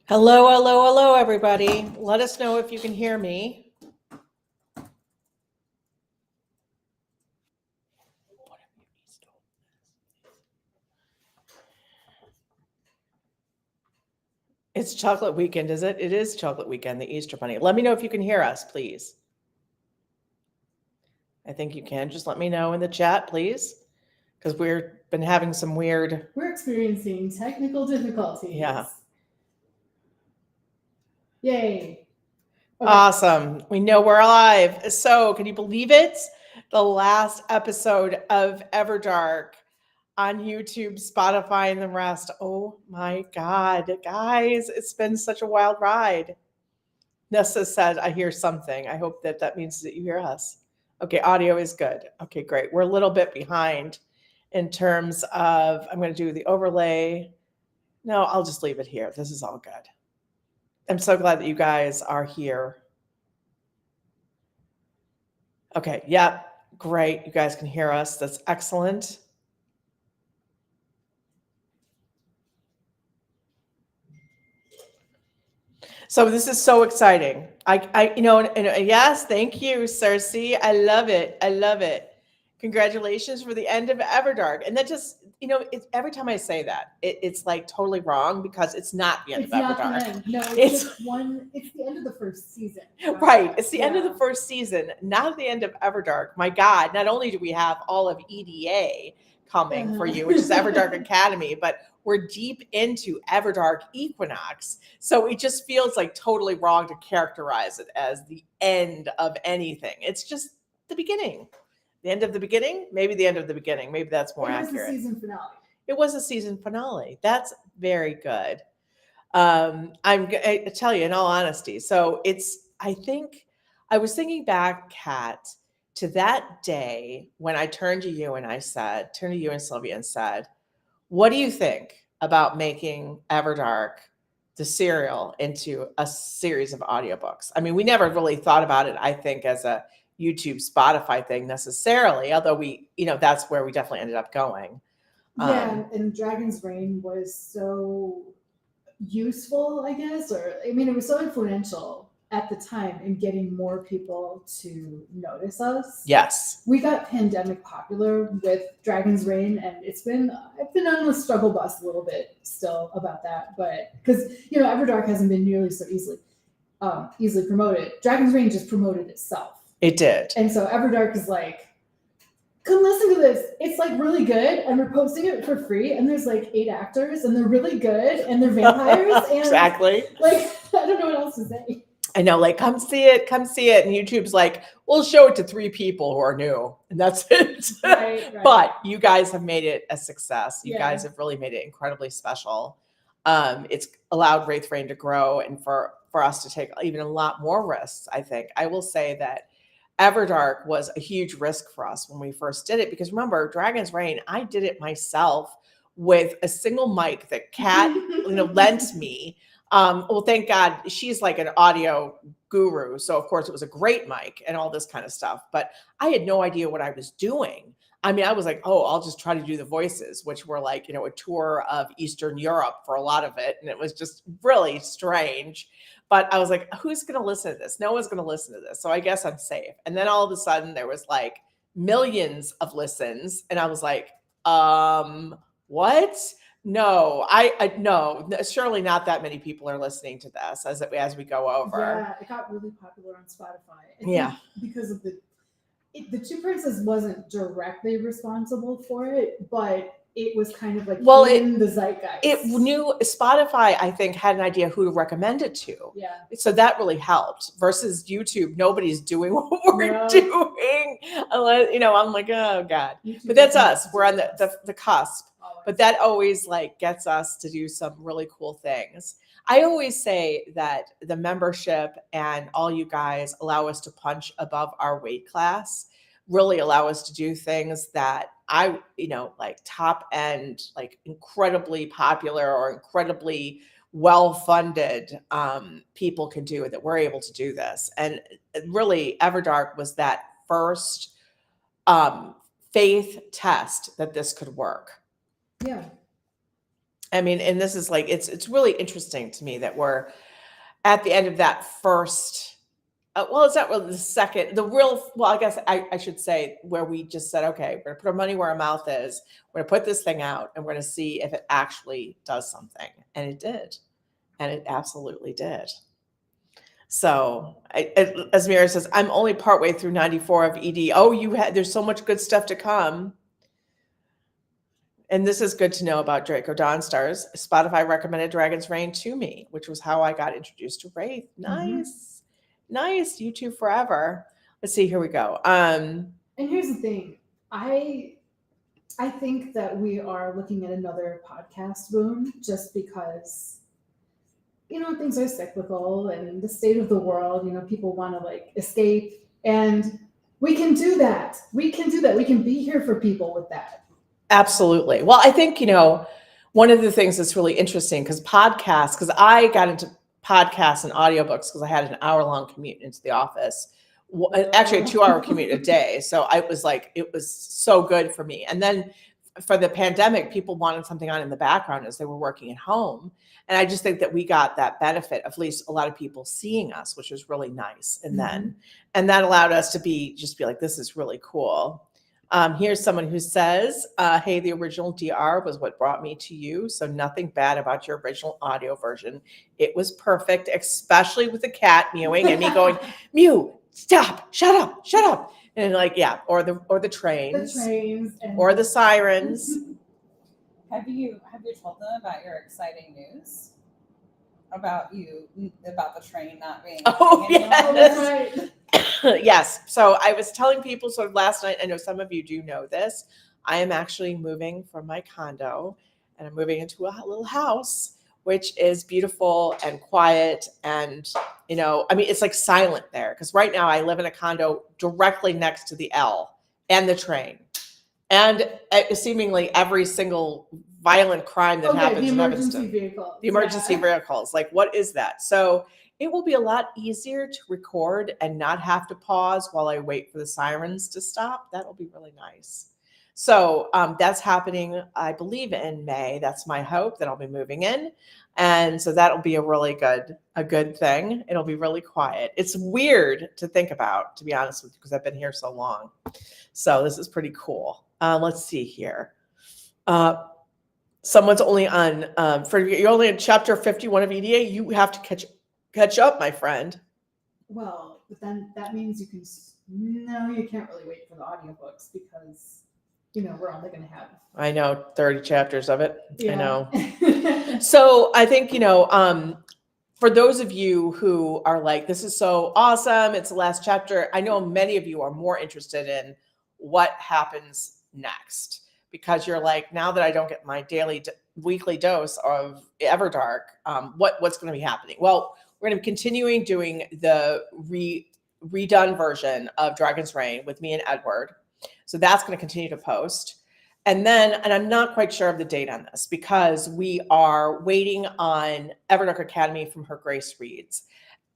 Hello, hello, hello, everybody. Let us know if you can hear me. It's chocolate weekend, is it? It is chocolate weekend, the Easter Bunny. Let me know if you can hear us, please. I think you can. Just let me know in the chat, please, because we've been having some weird. We're experiencing technical difficulties. Yeah. Yay. Okay. Awesome. We know we're alive. So, can you believe it? The last episode of Everdark on YouTube, Spotify, and the rest. Oh my God, guys, it's been such a wild ride. Nessa said, I hear something. I hope that means that you hear us. Okay, audio is good. Okay, great. We're a little bit behind in terms of, I'm going to do the overlay. No, I'll just leave it here. This is all good. I'm so glad that you guys are here. Okay, yeah, great. You guys can hear us. That's excellent. So this is so exciting. Yes, thank you, Cersei. I love it. I love it. Congratulations for the end of Everdark. And that just, every time I say that, it's like totally wrong because it's not the end of Everdark. Not the end. No, it's the end of the first season. Right. It's the end of the first season, not the end of Everdark. My God, not only do we have all of EDA coming for you, which is Everdark Academy, but we're deep into Everdark Equinox. So it just feels like totally wrong to characterize it as the end of anything. It's just the beginning. The end of the beginning? Maybe the end of the beginning. Maybe that's more accurate. It was a season finale. It was a season finale. That's very good. I tell you, in all honesty, so I think I was thinking back, Kat, to that day when I turned to you and Sylvia and said, what do you think about making Everdark, the serial, into a series of audiobooks? I mean, we never really thought about it, I think, as a YouTube, Spotify thing necessarily, although that's where we definitely ended up going. Yeah, and Dragon's Reign was so useful, I guess, it was so influential at the time in getting more people to notice us. Yes. We got pandemic popular with Dragon's Reign, and I've been on the struggle bus a little bit still about that, but because, Everdark hasn't been nearly so easily promoted. Dragon's Reign just promoted itself. It did. And so Everdark is like, come listen to this. It's like really good, and we're posting it for free. And there's like 8 actors, and they're really good, and they're vampires. And exactly. Like, I don't know what else to say. I know, like, come see it. And YouTube's like, we'll show it to 3 people who are new, and that's it. Right. But you guys have made it a success. You guys have really made it incredibly special. It's allowed Raythe to grow, and for us to take even a lot more risks. I think I will say that Everdark was a huge risk for us when we first did it, because remember, Dragon's Reign, I did it myself with a single mic that Kat lent me. Well, thank God, she's like an audio guru, so of course it was a great mic and all this kind of stuff, but I had no idea what I was doing. I mean, I was like, oh, I'll just try to do the voices, which were like, a tour of Eastern Europe for a lot of it, and it was just really strange. But I was like, who's going to listen to this? No one's going to listen to this. So I guess I'm safe. And then all of a sudden there was like millions of listens. And I was like, what? No, no, surely not that many people are listening to this as we go over. Yeah, it got really popular on Spotify. Because of the Two Princes wasn't directly responsible for it, but it was kind of like in the zeitgeist. It knew Spotify, I think, had an idea who to recommend it to. Yeah. So that really helped versus YouTube. Nobody's doing what we're doing. Unless, I'm like, oh God. YouTube, but that's us. We're on the cusp. Always. But that always like gets us to do some really cool things. I always say that the membership and all you guys allow us to punch above our weight class, really allow us to do things that like top end, like incredibly popular or incredibly well-funded people can do, that we're able to do this. And really, Everdark was that first faith test that this could work. Yeah. I mean, and this is like, it's really interesting to me that we're at the end of that first, well, it's not really the second, the real, well, I guess I should say where we just said, okay, we're gonna put our money where our mouth is. We're gonna put this thing out and we're gonna see if it actually does something. And it did. And it absolutely did. So, as Mary says, I'm only partway through 94 of ED. Oh, there's so much good stuff to come. And this is good to know about Draco Dawnstars. Spotify recommended Dragon's Reign to me, which was how I got introduced to Raythe. Nice. Nice. You two forever. Let's see. Here we go. And here's the thing. I think that we are looking at another podcast boom just because, things are cyclical and the state of the world, people want to like escape, and we can do that. We can do that. We can be here for people with that. Absolutely. Well, I think, one of the things that's really interesting because I got into podcasts and audiobooks because I had an hour-long commute into the office. Actually, a 2-hour commute a day. So I was like, it was so good for me. And then for the pandemic, people wanted something on in the background as they were working at home. And I just think that we got that benefit of at least a lot of people seeing us, which was really nice. And and that allowed us to be like, this is really cool. Here's someone who says, hey, the original DR was what brought me to you. So nothing bad about your original audio version. It was perfect, especially with the cat mewing and me going, mew, stop, shut up. And like, yeah, or the trains. The trains. Or the sirens. Have you told them about your exciting news? About the train not being yes. Right. Yes. So I was telling people sort of last night, I know some of you do know this. I am actually moving from my condo and I'm moving into a little house, which is beautiful and quiet. And, it's like silent there. Because right now I live in a condo directly next to the L and the train. And seemingly every single violent crime that happens the in emergency Evanston. vehicles. The emergency vehicles. Like, what is that? So it will be a lot easier to record and not have to pause while I wait for the sirens to stop. That'll be really nice. So that's happening, I believe, in May. That's my hope that I'll be moving in. And so that'll be a good thing. It'll be really quiet. It's weird to think about, to be honest with you, because I've been here so long. So this is pretty cool. Let's see here. Someone's only on, you're only in chapter 51 of EDA. You have to catch up, my friend. Well, but then that means you can't really wait for the audiobooks because, we're only going to have. I know, 30 chapters of it. Yeah. I know. So I think, for those of you who are like, this is so awesome, it's the last chapter, I know many of you are more interested in what happens next because you're like, now that I don't get my weekly dose of Everdark, what's going to be happening? Well, we're going to be continuing doing the redone version of Dragon's Reign with me and Edward. So that's going to continue to post. And I'm not quite sure of the date on this because we are waiting on Everdark Academy from Her Grace Reads.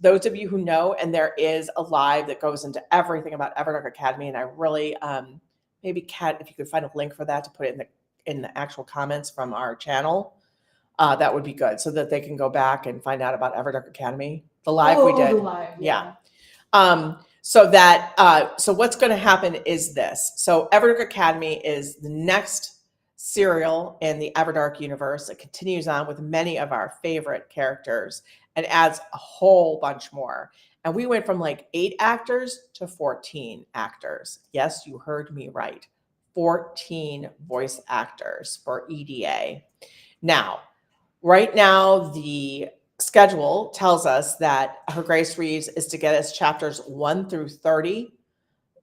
Those of you who know, and there is a live that goes into everything about Everdark Academy, and I really, maybe Kat, if you could find a link for that to put it in the actual comments from our channel, that would be good so that they can go back and find out about Everdark Academy. The live we did. The live, yeah. So what's going to happen is this. So Everdark Academy is the next serial in the Everdark universe. It continues on with many of our favorite characters and adds a whole bunch more. And we went from like 8 actors to 14 actors. Yes, you heard me right. 14 voice actors for EDA. Now, right now, the schedule tells us that Her Grace Reads is to get us chapters 1 through 30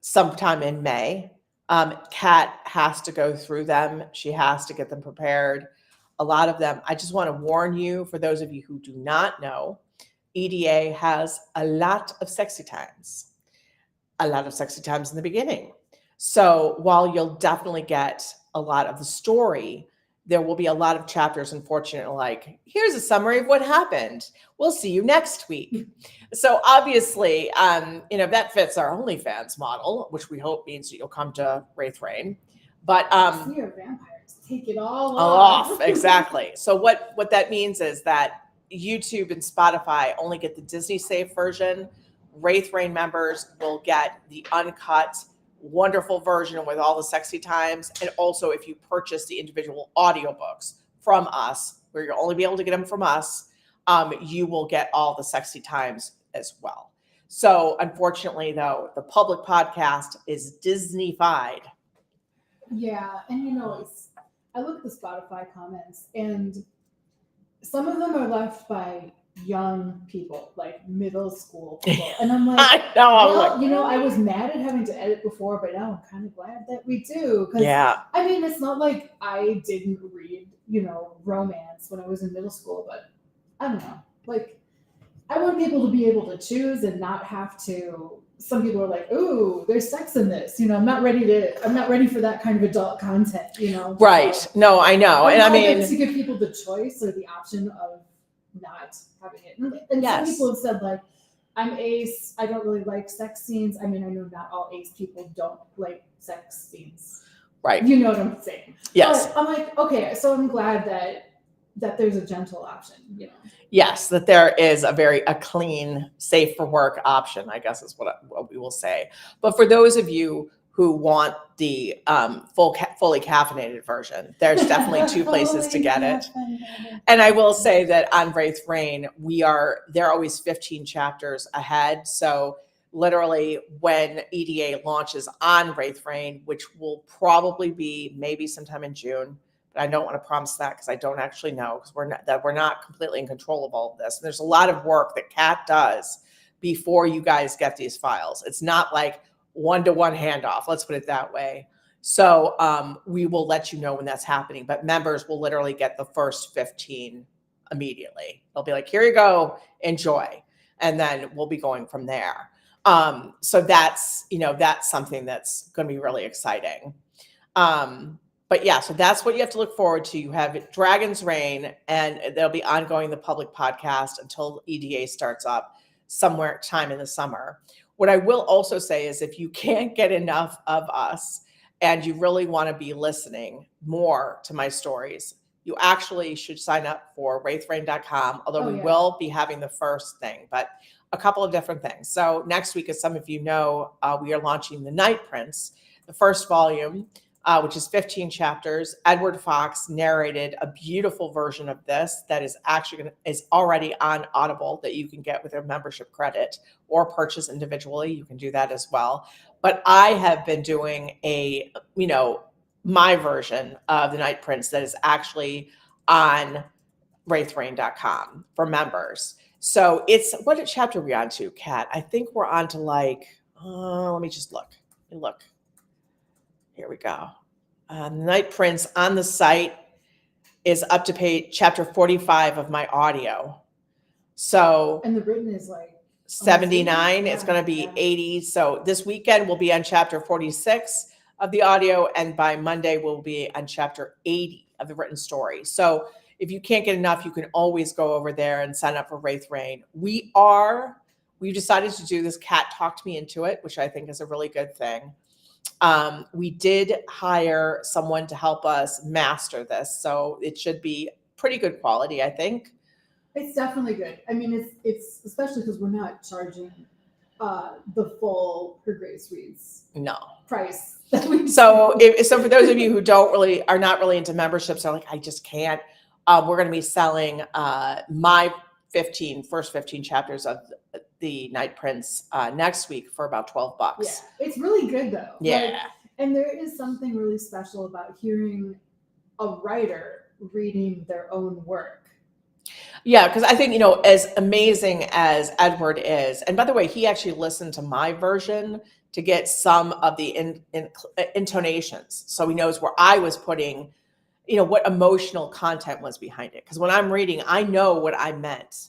sometime in May. Kat has to go through them. She has to get them prepared. A lot of them, I just want to warn you, for those of you who do not know, EDA has a lot of sexy times. A lot of sexy times in the beginning. So while you'll definitely get a lot of the story, there will be a lot of chapters, unfortunately, like, here's a summary of what happened. We'll see you next week. So obviously, that fits our OnlyFans model, which we hope means that you'll come to Raythe Reign. But you're a vampire take it all off. Exactly. So what that means is that YouTube and Spotify only get the Disney safe version. Raythe Rain members will get the uncut, wonderful version with all the sexy times. And also, if you purchase the individual audiobooks from us, where you'll only be able to get them from us, you will get all the sexy times as well. So unfortunately, though, the public podcast is Disney-fied. Yeah, and I look at the Spotify comments, and some of them are left by young people, like middle school people, and I'm like, I know. well, I was mad at having to edit before, but now I'm kind of glad that we do. Because yeah. I mean, it's not like I didn't read, romance when I was in middle school, but I don't know, like I want people to be able to choose and not have to. Some people are like, "Ooh, there's sex in this." I'm not ready for that kind of adult content. Right. So, No, I know, and I mean, to give people the choice or the option of not having it. And Yes. some people have said, like, I'm ace. I don't really like sex scenes. I mean, I know not all ace people don't like sex scenes. right. You know what I'm saying? Yes. But I'm like, okay, so I'm glad that there's a gentle option. Yes, that there is a clean, safe for work option, I guess is what we will say. But for those of you who want the fully caffeinated version, there's definitely two places to get it. And I will say that on Raythe Rain, they're always 15 chapters ahead. So literally when EDA launches on Raythe Rain, which will probably be maybe sometime in June, but I don't want to promise that because I don't actually know, because we're not completely in control of all of this. And there's a lot of work that Kat does before you guys get these files. It's not like one-to-one handoff. Let's put it that way. So we will let you know when that's happening, but members will literally get the first 15 immediately. They'll be like, here you go, enjoy. And then we'll be going from there. So that's something that's going to be really exciting. But yeah, so that's what you have to look forward to. You have Dragon's Reign, and they'll be ongoing the public podcast until EDA starts up somewhere time in the summer. What I will also say is if you can't get enough of us and you really want to be listening more to my stories, you actually should sign up for raytherain.com, although we will be having the first thing, but a couple of different things. So next week, as some of you know, we are launching The Night Prince, the first volume, which is 15 chapters. Edward Fox narrated a beautiful version of this that is already on Audible that you can get with a membership credit or purchase individually. You can do that as well. But I have been doing my version of The Night Prince that is actually on raytherain.com for members. So what chapter are we on to, Kat? I think we're on to let me just look. Here we go. Night Prince on the site is up to page chapter 45 of my audio. So, and the written is like 79. It's going to be 80. So this weekend we'll be on chapter 46 of the audio, and by Monday we'll be on chapter 80 of the written story. So if you can't get enough, you can always go over there and sign up for Raythe Rain. We decided to do this. Kat talked me into it, which I think is a really good thing. We did hire someone to help us master this, so it should be pretty good quality, I think. It's definitely good. I mean, it's especially because we're not charging the full Her Grace Reads price. So for those of you who are not really into memberships, are like, I just can't. We're going to be selling my first 15 chapters of The Night Prince next week for about $12. Yeah, it's really good though. Yeah. And there is something really special about hearing a writer reading their own work. Yeah, because I think, as amazing as Edward is, and by the way, he actually listened to my version to get some of the intonations. So he knows where I was putting, what emotional content was behind it. Because when I'm reading, I know what I meant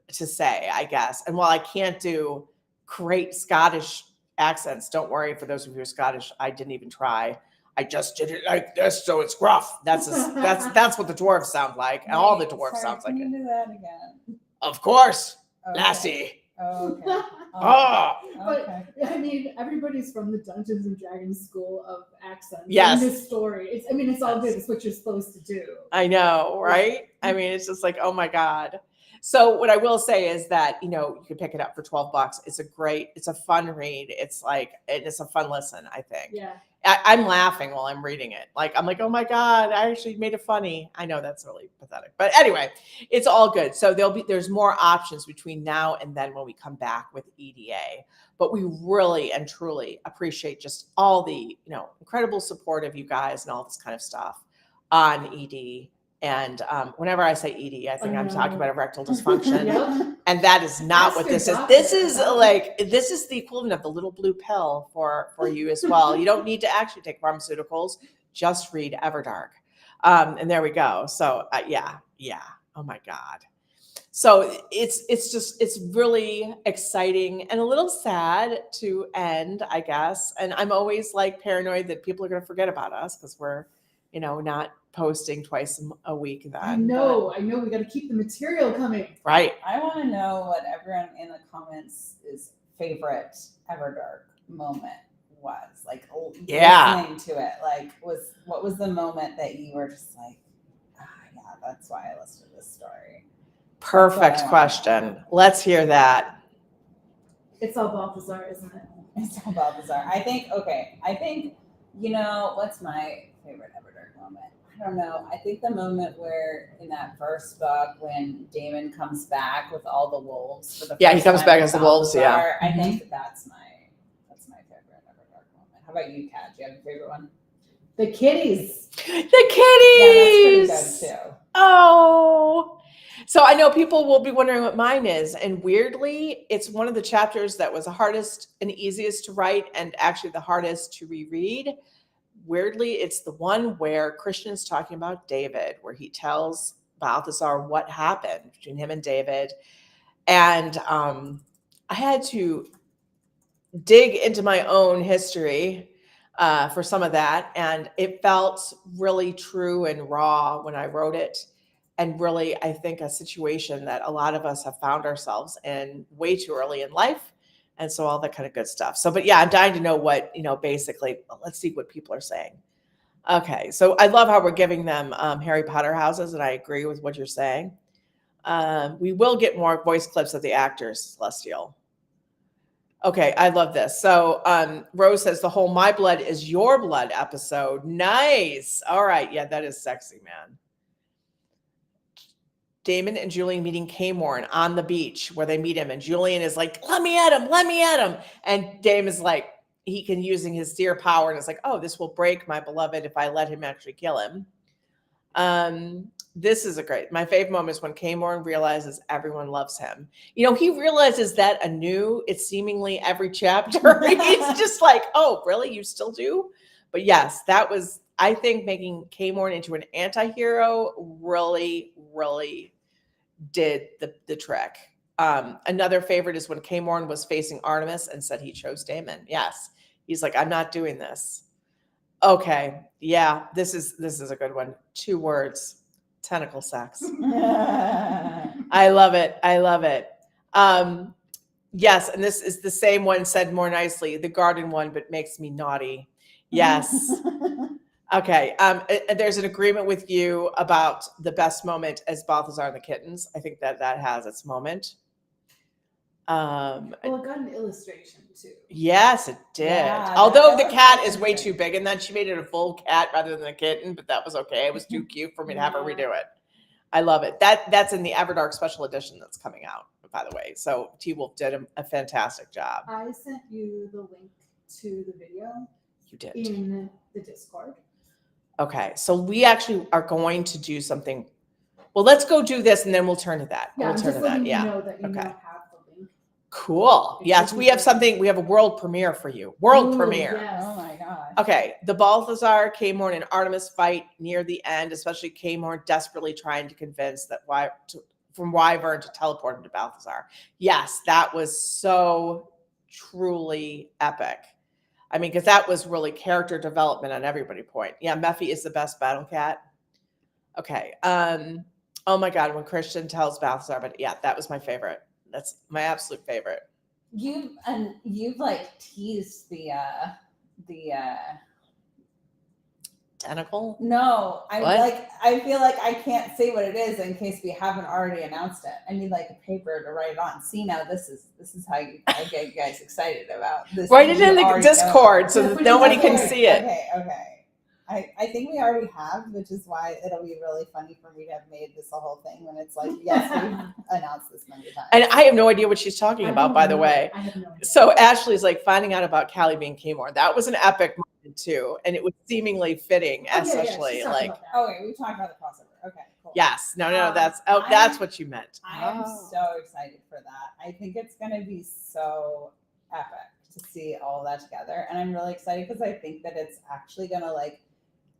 to say, I guess. And while I can't do great Scottish accents, don't worry, for those of you who are Scottish, I didn't even try. I just did it like this, so it's gruff. That's what the dwarves sound like. And all the dwarves sounds like it. Can you do that again? Of course, Okay. lassie. Oh, okay. Oh, But Okay. I mean, everybody's from the Dungeons and Dragons school of accents Yes. in this story. It's all good. It's what you're supposed to do. I know, right? I mean, it's just like, oh my God. So what I will say is that, you can pick it up for $12. It's a fun read. It's a fun listen, I think. Yeah. I'm laughing while I'm reading it. I'm like, oh my God, I actually made it funny. I know that's really pathetic, but anyway, it's all good. So there's more options between now and then when we come back with EDA, but we really and truly appreciate just all the, incredible support of you guys and all this kind of stuff on ED. And whenever I say ED, I think I'm talking about erectile dysfunction. Yep. And that is not Ask what your this is. doctor This is about this is the equivalent of the little blue pill for you as well. You don't need to actually take pharmaceuticals. Just read Everdark. And there we go. So yeah. Oh my God. So it's really exciting and a little sad to end, I guess. And I'm always paranoid that people are going to forget about us because we're, not posting twice a week then. I know. We got to keep the material coming. Right. I want to know what everyone in the comments' favorite Everdark moment was. Listening to it. What was the moment that you were just like, yeah, that's why I listened to this story. Perfect question. Let's hear that. It's all Balthazar, isn't it? It's all Balthazar. I think, what's my favorite Everdark moment? I don't know. I think the moment where in that first book when Damon comes back with all the wolves for the first he comes time back with as the wolves, Balthazar, I think that's my favorite Everdark moment. How about you, Kat? Do you have a favorite one? The kitties. The kitties. Yeah, that's pretty good too. Oh. So I know people will be wondering what mine is. And weirdly, it's one of the chapters that was the hardest and easiest to write and actually the hardest to reread. Weirdly, it's the one where Christian is talking about David, where he tells Balthazar what happened between him and David. And I had to dig into my own history for some of that. And it felt really true and raw when I wrote it. And really, I think a situation that a lot of us have found ourselves in way too early in life. And so all that kind of good stuff. So, but yeah, I'm dying to know what, basically, let's see what people are saying. Okay. So I love how we're giving them Harry Potter houses. And I agree with what you're saying. We will get more voice clips of the actors, Celestial. Okay, I love this. So Rose says the whole My Blood is Your Blood episode. Nice. All right. Yeah, that is sexy, man. Damon and Julian meeting Caemorn on the beach where they meet him. And Julian is like, let me at him. And Damon's like, he can using his seer power. And it's like, oh, this will break my beloved if I let him actually kill him. This is my favorite moment is when Caemorn realizes everyone loves him. He realizes that anew. It's seemingly every chapter. He's just like, oh, really? You still do? But yes, that was, I think, making Caemorn into an anti-hero really, really did the trick. Another favorite is when Caemorn was facing Artemis and said he chose Damon. Yes. He's like, I'm not doing this. Okay. Yeah, this is a good one. 2 words. Tentacle sex. I love it. Yes, and this is the same one said more nicely. The garden one, but makes me naughty. Yes. Okay. There's an agreement with you about the best moment as Balthazar and the kittens. I think that has its moment. Well, it got an illustration too. Yes, it did. Yeah, although the that cat was is way interesting. too big, and then she made it a full cat rather than a kitten, but that was okay. It was too cute for me to have her redo it. I love it. That's in the Everdark special edition that's coming out, by the way. So T-Wolf did a fantastic job. I sent you the link to the video. You did. In the Discord. Okay, so we actually are going to do something. Well, let's go do this, and then we'll turn to that. Yeah, we'll I'm turn just to that. letting Yeah. you know that you Okay. now have the link. Cool. Yes, we have something. We have a world premiere for you. World premiere. Yes. Oh my god. Okay, the Balthazar, Caemorn, and Artemis fight near the end, especially Caemorn desperately trying to convince from Wyvern to teleport him to Balthazar. Yes, that was so truly epic. I mean, because that was really character development on everybody's point. Yeah, Mephi is the best battle cat. Okay. Oh my God, when Christian tells Balthazar, but yeah, that was my favorite. That's my absolute favorite. You've like teased the Tentacle? no, What? I feel like I can't say what it is in case we haven't already announced it. I need like a paper to write it on. See, now this is how I get you guys excited about this. Write it in the already know. Discord so that nobody can Okay, see it. Okay. I think we already have, which is why it'll be really funny for me to have made this a whole thing when it's like, yes, we've announced this many times. And I have no idea what she's talking about, by the way. I have no idea. So Ashley's like finding out about Callie being Keymore. That was an epic moment too, and it was seemingly fitting, especially like. Okay, we talked about the crossover. Okay, cool. Yes, no, that's what you meant. I am so excited for that. I think it's going to be so epic to see all of that together, and I'm really excited because I think that it's actually going to like.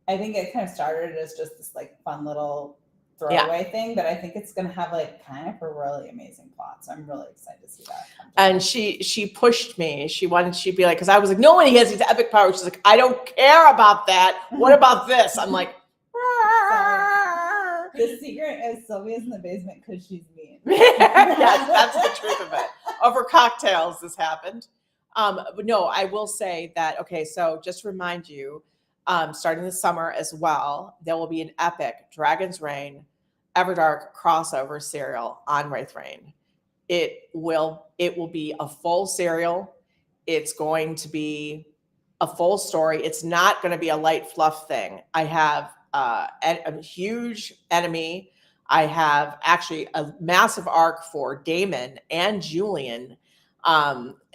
I think it kind of started as just this like fun little throwaway thing, but I think it's going to have like kind of a really amazing plot. So I'm really excited to see that. And she pushed me. She'd be like, because I was like, no one, he has these epic powers. She's like, I don't care about that. What about this? I'm like, the secret is Sylvia's in the basement because she's mean. Yes, that's the truth of it. Over cocktails, this happened. But no, I will say that. Okay, so just to remind you. Starting this summer as well, there will be an epic Dragon's Reign Everdark crossover serial on Raythe Reign. It will be a full serial. It's going to be a full story. It's not going to be a light fluff thing. I have a huge enemy. I have actually a massive arc for Damon and Julian.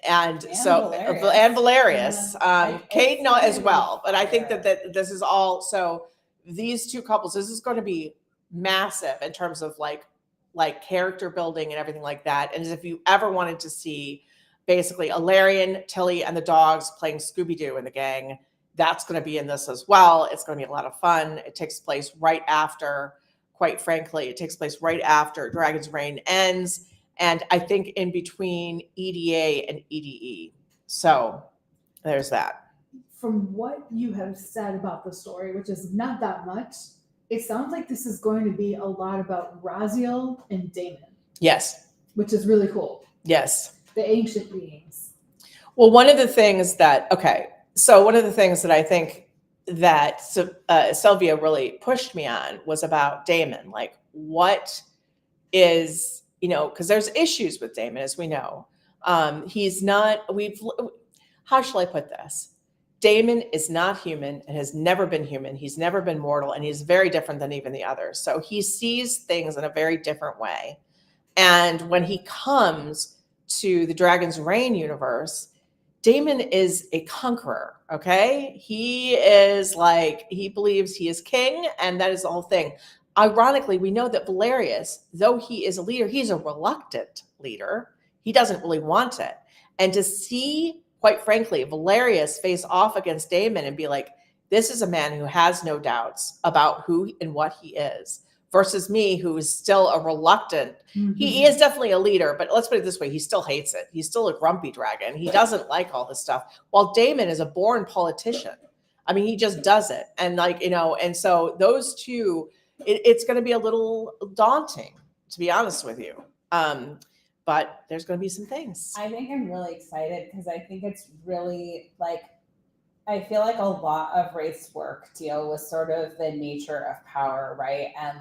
And Valerius, Caden as well. But I think that this is all, so these two couples, this is going to be massive in terms of like character building and everything like that. And if you ever wanted to see basically Alarian, Tilly, and the dogs playing Scooby-Doo in the gang, that's going to be in this as well. It's going to be a lot of fun. It takes place right after, quite frankly, Dragon's Reign ends. And I think in between EDA and EDE. So there's that. From what you have said about the story, which is not that much, it sounds like this is going to be a lot about Raziel and Damon. Yes. Which is really cool. Yes. The ancient beings. Well, one of the things that I think that Sylvia really pushed me on was about Damon. Like, what is... because there's issues with Damon, as we know. How shall I put this? Damon is not human and has never been human. He's never been mortal, and he's very different than even the others. So he sees things in a very different way. And when he comes to the Dragon's Reign universe, Damon is a conqueror, okay? He is like, he believes he is king, and that is the whole thing. Ironically, we know that Valerius, though he is a leader, he's a reluctant leader. He doesn't really want it. And to see, quite frankly, Valerius face off against Damon and be like, this is a man who has no doubts about who and what he is, versus me, who is still a reluctant. Mm-hmm. He is definitely a leader, but let's put it this way. He still hates it. He's still a grumpy dragon. He doesn't like all this stuff. While Damon is a born politician. I mean, he just does it. And and so those two, it's going to be a little daunting, to be honest with you. But there's going to be some things. I think I'm really excited because I think it's really I feel like a lot of Raythe's work deal with sort of the nature of power, right? And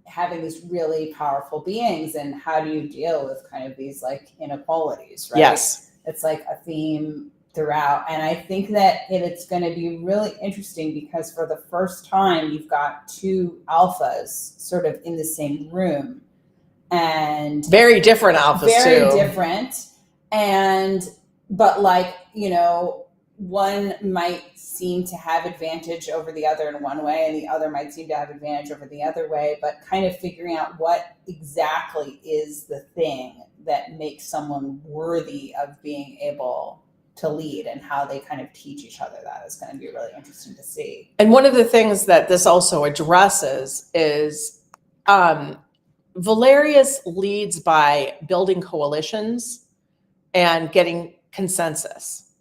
having these really powerful beings, and how do you deal with kind of these inequalities, right? Yes. It's like a theme throughout. And I think that it's going to be really interesting because for the first time, you've got two alphas sort of in the same room. And very different alphas very different. But one might seem to have advantage over the other in one way, and the other might seem to have advantage over the other way, but kind of figuring out what exactly is the thing that makes someone worthy of being able to lead, and how they kind of teach each other that is going to be really interesting to see. And one of the things that this also addresses is Valerius leads by building coalitions and getting consensus,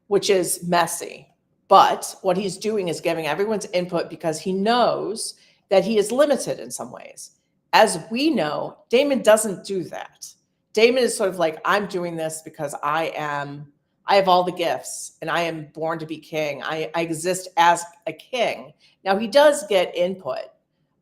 which is messy. But what he's doing is giving everyone's input because he knows that he is limited in some ways. as we know, Daemon doesn't do that. Daemon is sort of like, I'm doing this because I have all the gifts and I am born to be king. I exist as a king. Now he does get input,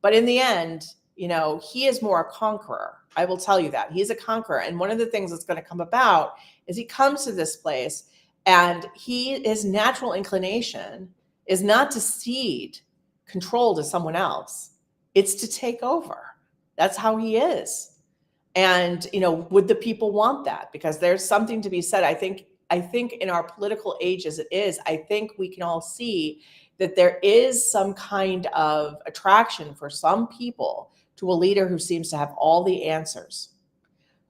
but in the end, he is more a conqueror. I will tell you that. He's a conqueror. And one of the things that's going to come about is he comes to this place and his natural inclination is not to cede control to someone else. It's to take over. That's how he is. And, would the people want that? Because there's something to be said. I think in our political age as it is, I think we can all see that there is some kind of attraction for some people to a leader who seems to have all the answers,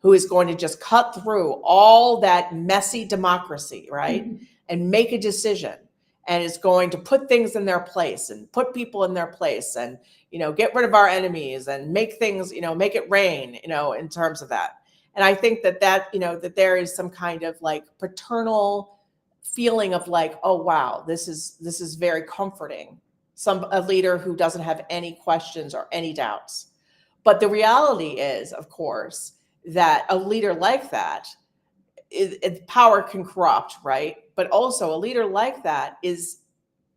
who is going to just cut through all that messy democracy, right? Mm-hmm. And make a decision, and is going to put things in their place and put people in their place and, get rid of our enemies and make things, make it rain, in terms of that. And I think that that there is some kind of like paternal feeling of like, oh, wow, this is very comforting. A leader who doesn't have any questions or any doubts. But the reality is, of course, that a leader like that, power can corrupt, right? But also a leader like that is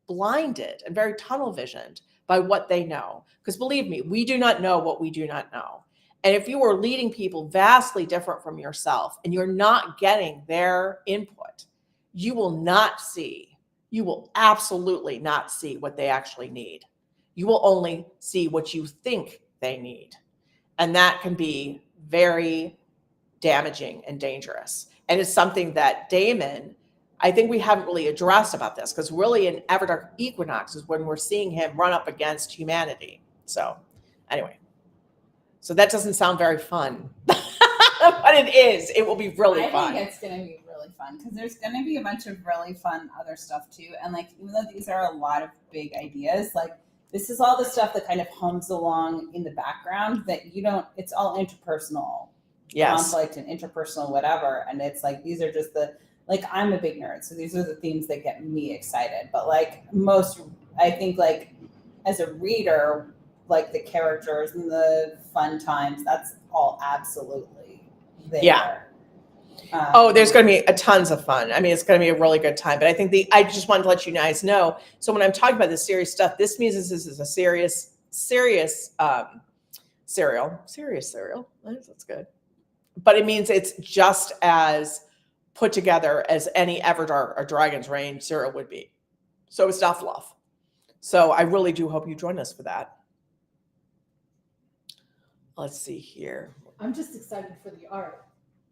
blinded and very tunnel visioned by what they know. Because believe me, we do not know what we do not know. And if you are leading people vastly different from yourself and you're not getting their input, you will absolutely not see what they actually need. You will only see what you think they need. And that can be very damaging and dangerous. And it's something that Daemon, I think we haven't really addressed about this, because really in Everdark Equinox is when we're seeing him run up against humanity. So anyway, so that doesn't sound very fun, but it is. It will be really fun. I think it's going to be really fun because there's going to be a bunch of really fun other stuff too. And like, even though these are a lot of big ideas, like this is all the stuff that kind of hums along in the background that it's all interpersonal conflict and interpersonal whatever. And it's like, these are just I'm a big nerd. So these are the themes that get me excited. But I think like as a reader, like the characters and the fun times, that's all absolutely there. Yeah. There's going to be tons of fun. I mean, it's going to be a really good time. But I think I just wanted to let you guys know. So when I'm talking about this serious stuff, this means this is a serious serial. Serious serial. That's good. But it means it's just as put together as any Everdark or Dragon's Reign serial would be. So it's not fluff. So I really do hope you join us for that. Let's see here. I'm just excited for the art.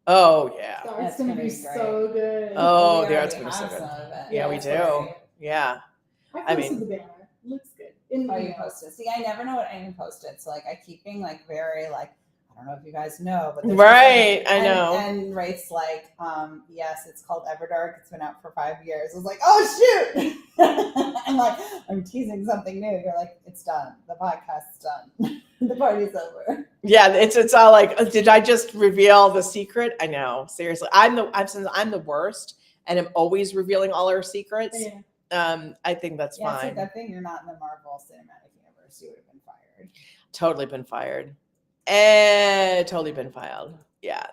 Oh, yeah. The art's going to be so good. Oh, the art's going to be so good. Yeah, we do. Great. Yeah. I posted the banner. It looks good. You posted. See, I never know what anyone posted. So I keep being very I don't know if you guys know, but right, I know. And Raythe's like, yes, it's called Everdark. It's been out for 5 years. I was like, oh shoot! I'm like, I'm teasing something new. You're like, it's done. The podcast's done. The party's over. Yeah, it's all like, did I just reveal the secret? I know, seriously. I'm the worst, and I'm always revealing all our secrets. Yeah. I think that's fine. It's like that thing. You're not in the Marvel Cinematic Universe. You would have been fired. Totally been fired. Totally been filed. Yeah.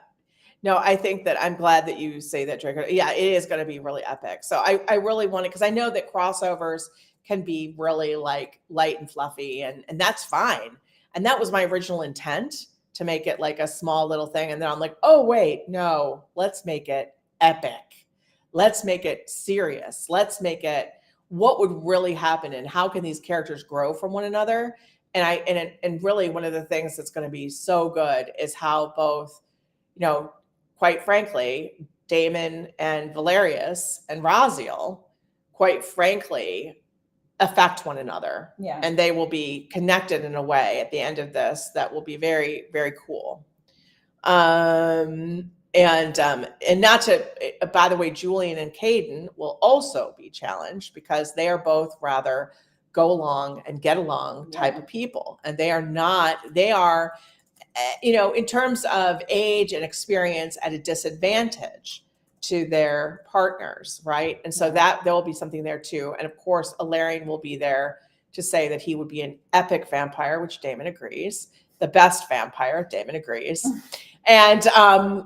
No, I think that I'm glad that you say that, Draco. Yeah, it is going to be really epic. So I really want it, because I know that crossovers can be really like light and fluffy, and that's fine. And that was my original intent, to make it like a small little thing. And then I'm like, oh, wait, no, let's make it epic. Let's make it serious. Let's make it what would really happen, and how can these characters grow from one another? And really one of the things that's going to be so good is how both, quite frankly, Daemon and Valerius and Raziel, quite frankly, affect one another. Yeah. And they will be connected in a way at the end of this that will be very, very cool. And not to, by the way, Julian and Caden will also be challenged, because they are both rather go along and get along type of people. And they are, in terms of age and experience, at a disadvantage to their partners, right? And so that there will be something there too. And of course, Alarion will be there to say that he would be an epic vampire, which Daemon agrees, the best vampire. Damon agrees. And,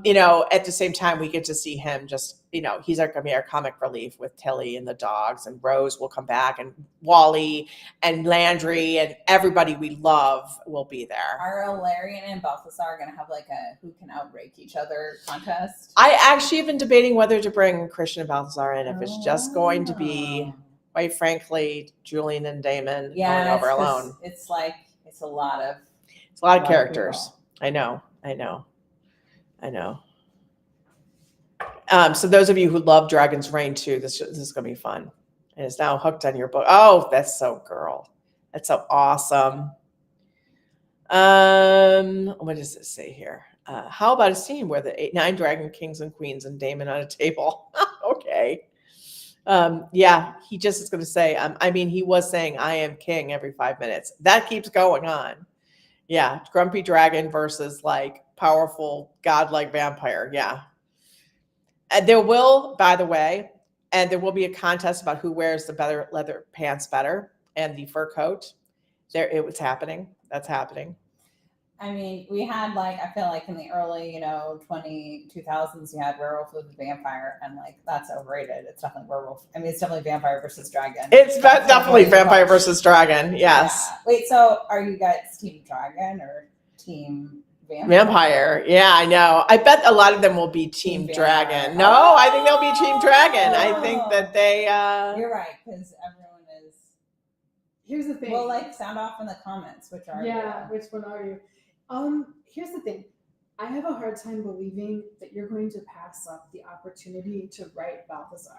you know, at the same time, we get to see him just, you know, he's going to be our comic relief with Tilly and the dogs, and Rose will come back, and Wally and Landry and everybody we love will be there. Are Ilarion and Balthazar going to have like a who can outrake each other contest? I actually have been debating whether to bring Christian and Balthazar in, if it's just going to be, quite frankly, Julian and Damon going over alone. It's like, it's a lot of characters. I know. So those of you who love Dragon's Reign too, this is going to be fun. And it's now hooked on your book. Oh, that's so girl. That's so awesome. What does it say here? How about a scene where the 9 dragon kings and queens and Damon on a table? Okay. Yeah, he just is going to say, I mean, he was saying, I am king every 5 minutes. That keeps going on. Yeah. Grumpy dragon versus like powerful godlike vampire. Yeah. And there will, by the way, and there will be a contest about who wears the better leather pants better and the fur coat. It was happening. That's happening. I mean, we had like, I feel like in the early, 2000s, you had Werewolf with a Vampire, and like that's overrated. It's definitely werewolf. I mean, it's definitely vampire versus dragon. It's definitely vampire versus dragon. Yes. Yeah. Wait, so are you guys team dragon or team vampire? Yeah, I know. I bet a lot of them will be team dragon. No, I think they'll be team dragon. I think that they. You're right, because everyone is. Here's the thing. Well, like sound off in the comments. Which are you? Which one are you? Here's the thing. I have a hard time believing that you're going to pass up the opportunity to write Balthazar.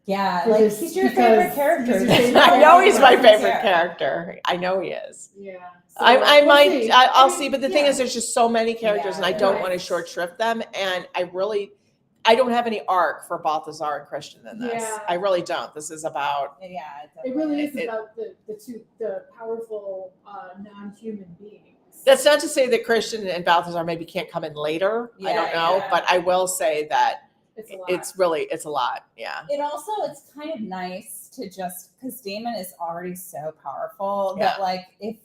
Yeah, like he's your favorite character. I know he's my favorite character. I know he is. Yeah. So I we'll might. see. I'll see. But the thing is, there's just so many characters, and I don't want to short shrift them. And I don't have any arc for Balthazar and Christian in this. Yeah. I really don't. This is about. Yeah, it really is about the powerful non-human beings. That's not to say that Christian and Balthazar maybe can't come in later. I don't know, but I will say that it's a lot. Yeah. It's kind of nice to just, because Damon is already so powerful that like if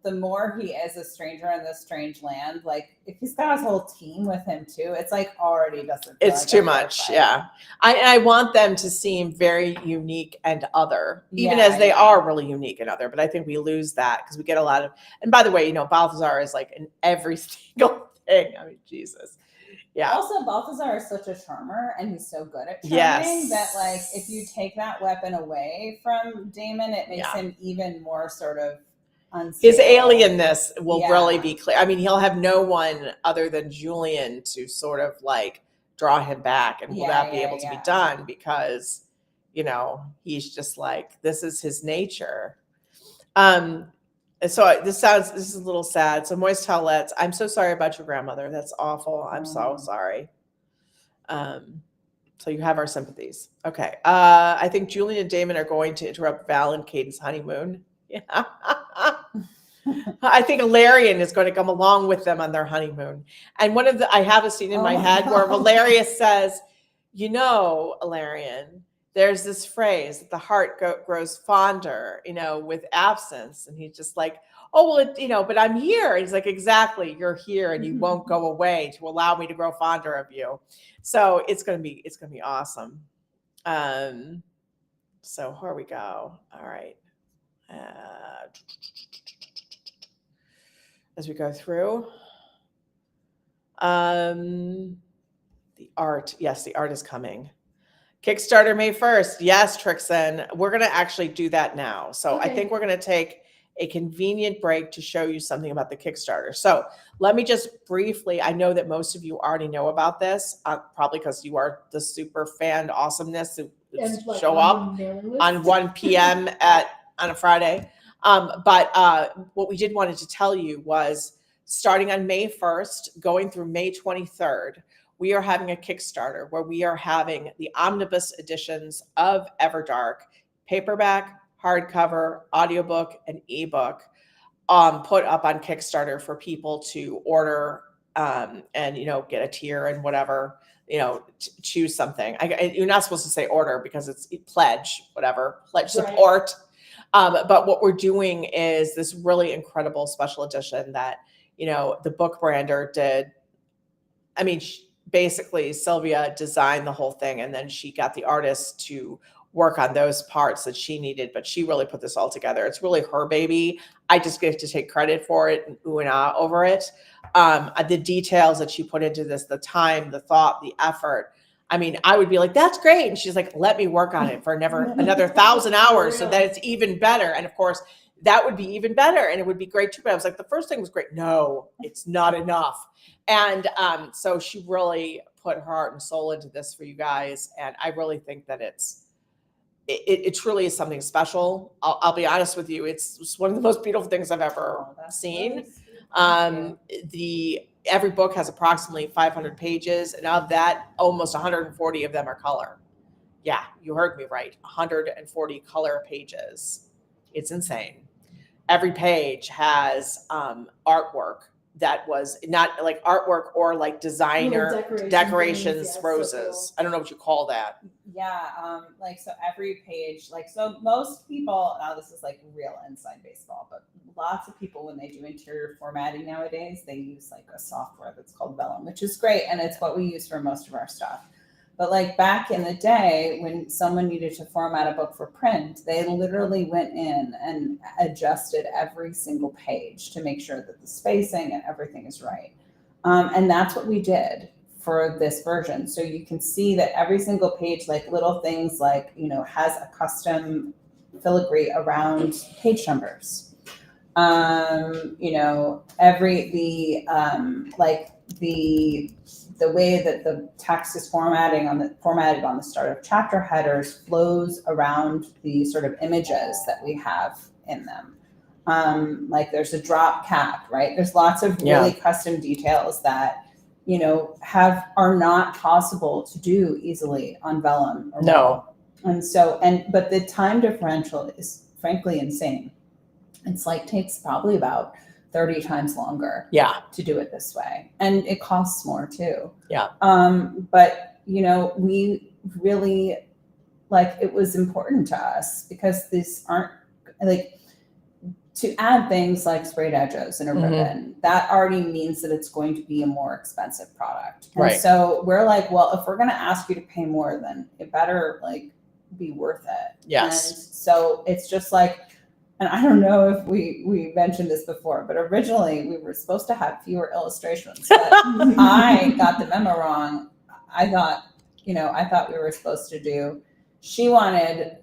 the more he is a stranger in this strange land, like if he's got his whole team with him too, it's like already doesn't. It's like too much. Yeah. I want them to seem very unique and other, even as they are really unique and other. But I think we lose that because we get a lot of, and by the way, Balthazar is like in every single thing. I mean, Jesus. Yeah. Also, Balthazar is such a charmer, and he's so good at charming that, like, if you take that weapon away from Damon, it makes him even more sort of unstable. His alienness will really be clear. I mean, he'll have no one other than Julian to sort of like draw him back, and will that be able to be done because, he's just like, this is his nature. So this is a little sad. So Moist Towelettes, I'm so sorry about your grandmother. That's awful. I'm so sorry. So you have our sympathies. Okay. I think Julian and Damon are going to interrupt Val and Caden's honeymoon. Yeah. I think Ilarion is going to come along with them on their honeymoon. And I have a scene in my head where Valerius says, Ilarion, there's this phrase that the heart grows fonder, with absence. And he's just like, oh, well, but I'm here. And he's like, exactly. You're here and you won't go away to allow me to grow fonder of you. So it's going to be awesome. So here we go. All right. As we go through, the art. Yes, the art is coming. Kickstarter May 1st. Yes, Trixon. We're going to actually do that now. So I think we're going to take a convenient break to show you something about the Kickstarter. So let me just briefly, I know that most of you already know about this, probably because you are the super fan awesomeness who show up on 1 p.m. on a Friday. But what we did wanted to tell you was starting on May 1st, going through May 23rd, we are having a Kickstarter where we are having the omnibus editions of Everdark, paperback, hardcover, audiobook, and ebook put up on Kickstarter for people to order and, get a tier and whatever, choose something. You're not supposed to say order because it's pledge support. But what we're doing is this really incredible special edition that the book brander did. I mean, basically Sylvia designed the whole thing, and then she got the artist to work on those parts that she needed, but she really put this all together. It's really her baby. I just get to take credit for it and ooh and ah over it. The details that she put into this, the time, the thought, the effort. I mean, I would be like, that's great. And she's like, let me work on it for another 1,000 hours so that it's even better. And of course, that would be even better. And it would be great too. But I was like, the first thing was great. No, it's not enough. And so she really put her heart and soul into this for you guys. And I really think that it truly is something special. I'll be honest with you. It's one of the most beautiful things I've ever seen. Every book has approximately 500 pages, and of that, almost 140 of them are color. Yeah, you heard me right. 140 color pages. It's insane. Every page has artwork that was not like artwork or like designer decorations, things, roses. so cool. I don't know what you call that. Yeah, so every page, so most people, now this is like real inside baseball, but lots of people when they do interior formatting nowadays, they use like a software that's called Vellum, which is great, and it's what we use for most of our stuff. But like back in the day when someone needed to format a book for print, they literally went in and adjusted every single page to make sure that the spacing and everything is right. And that's what we did for this version. So you can see that every single page, like little things like, has a custom filigree around page numbers. The way that the text is formatted on the start of chapter headers flows around the sort of images that we have in them. Like there's a drop cap, right? There's lots of really custom details that, are not possible to do easily on Vellum. No. But the time differential is frankly insane. It's like takes probably about 30 times longer to do it this way. And it costs more too. Yeah. But, we really, it was important to us because these aren't, to add things like sprayed edges and a ribbon, that already means that it's going to be a more expensive product. And so we're like, well, if we're going to ask you to pay more, then it better, be worth it. Yes. And so it's just and I don't know if we mentioned this before, but originally we were supposed to have fewer illustrations, but I got the memo wrong. I thought we were supposed to do, she wanted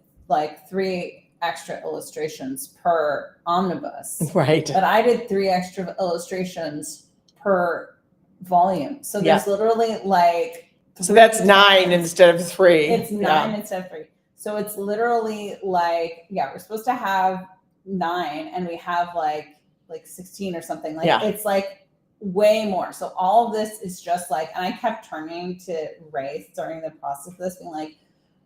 3 extra illustrations per omnibus. Right. But I did 3 extra illustrations per volume. So there's literally so that's 9 instead of 3. It's 9 instead of 3. So it's literally we're supposed to have 9 and we have like 16 or something. It's way more. So all of this is just and I kept turning to Raythe during the process of this, being like,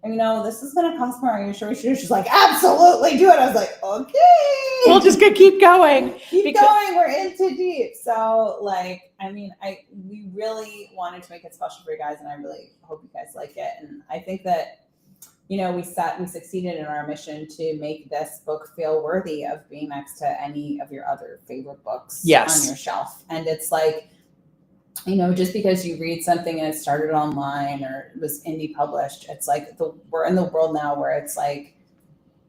this is going to cost more. Are you sure we should? She's like, absolutely do it. I was like, okay. We'll just keep going. Keep going. We're in too deep. So we really wanted to make it special for you guys, and I really hope you guys like it. And I think that, we succeeded in our mission to make this book feel worthy of being next to any of your other favorite books on your shelf. And it's just because you read something and it started online or it was indie published, it's we're in the world now where it's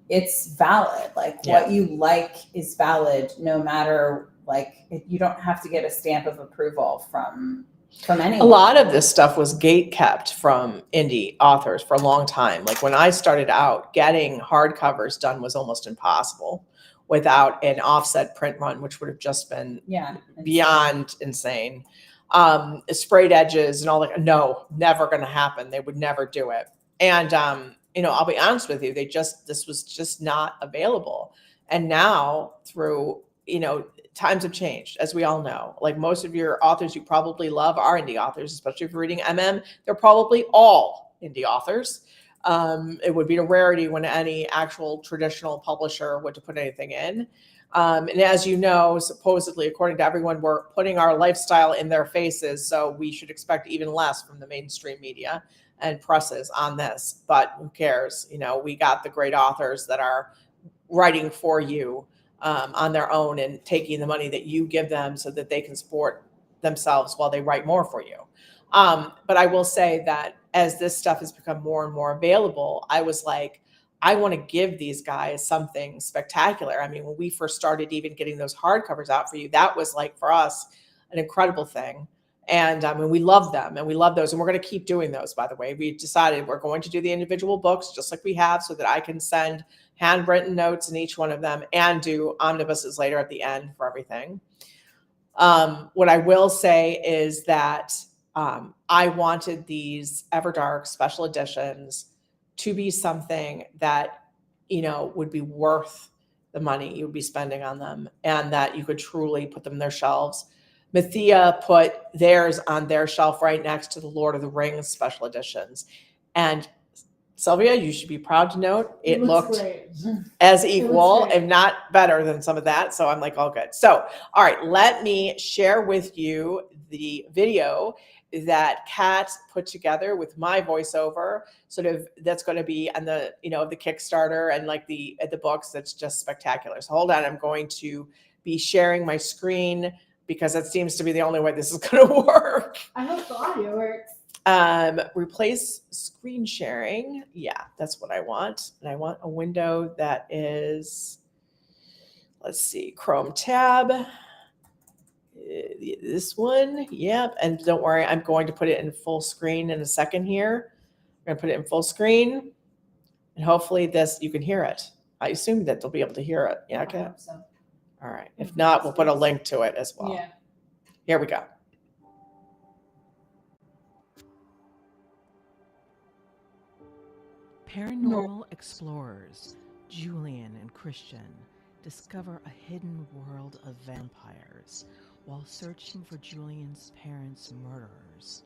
it's valid. What you like is valid, no matter you don't have to get a stamp of approval from anyone. A lot of this stuff was gate kept from indie authors for a long time. When I started out, getting hardcovers done was almost impossible without an offset print run, which would have just been beyond insane. Sprayed edges and all that. No, never going to happen. They would never do it. And, I'll be honest with you, this was just not available. And now through, times have changed, as we all know. Most of your authors you probably love are indie authors, especially if you're reading MM. They're probably all indie authors. It would be a rarity when any actual traditional publisher would to put anything in. And as you know, supposedly, according to everyone, we're putting our lifestyle in their faces. So we should expect even less from the mainstream media and presses on this. But who cares? We got the great authors that are writing for you. on their own and taking the money that you give them so that they can support themselves while they write more for you. But I will say that as this stuff has become more and more available, I was like, I want to give these guys something spectacular. I mean, when we first started even getting those hardcovers out for you, that was like for us an incredible thing. And we love them and we love those. And we're going to keep doing those, by the way. We decided we're going to do the individual books just like we have so that I can send handwritten notes in each one of them and do omnibuses later at the end for everything. What I will say is that I wanted these Everdark special editions to be something that, would be worth the money you would be spending on them and that you could truly put them in their shelves. Mathia put theirs on their shelf right next to the Lord of the Rings special editions. And Sylvia, you should be proud to note it looked great. as equal, great. if not better than some of that. So I'm like, all good. So, all right, let me share with you the video that Kat put together with my voiceover. Sort of that's going to be on the, the Kickstarter and like the books. That's just spectacular. So hold on, I'm going to be sharing my screen because that seems to be the only way this is going to work. I hope the audio works. Replace screen sharing. Yeah, that's what I want. And I want a window that is, let's see, Chrome tab. This one. Yep. And don't worry, I'm going to put it in full screen in a second here. I'm going to put it in full screen. And hopefully you can hear it. I assume that they'll be able to hear it. Yeah, okay. I hope so. All right. If not, we'll put a link to it as well. Yeah. Here we go. Paranormal explorers Julian and Christian discover a hidden world of vampires while searching for Julian's parents' murderers.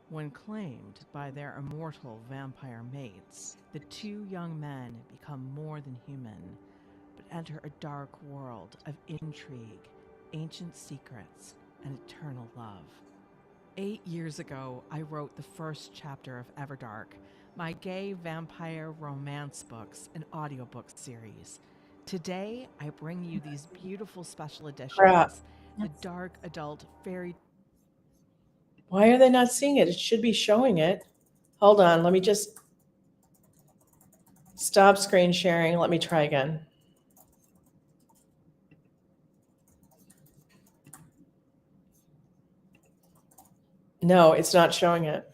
When claimed by their immortal vampire mates, the two young men become more than human, but enter a dark world of intrigue, ancient secrets, and eternal love. 8 years ago, I wrote the first chapter of Everdark, my gay vampire romance books and audiobook series. Today, I bring you these beautiful special editions, the dark adult fairy. Why are they not seeing it? It should be showing it. Hold on, let me just stop screen sharing. Let me try again. No, it's not showing it.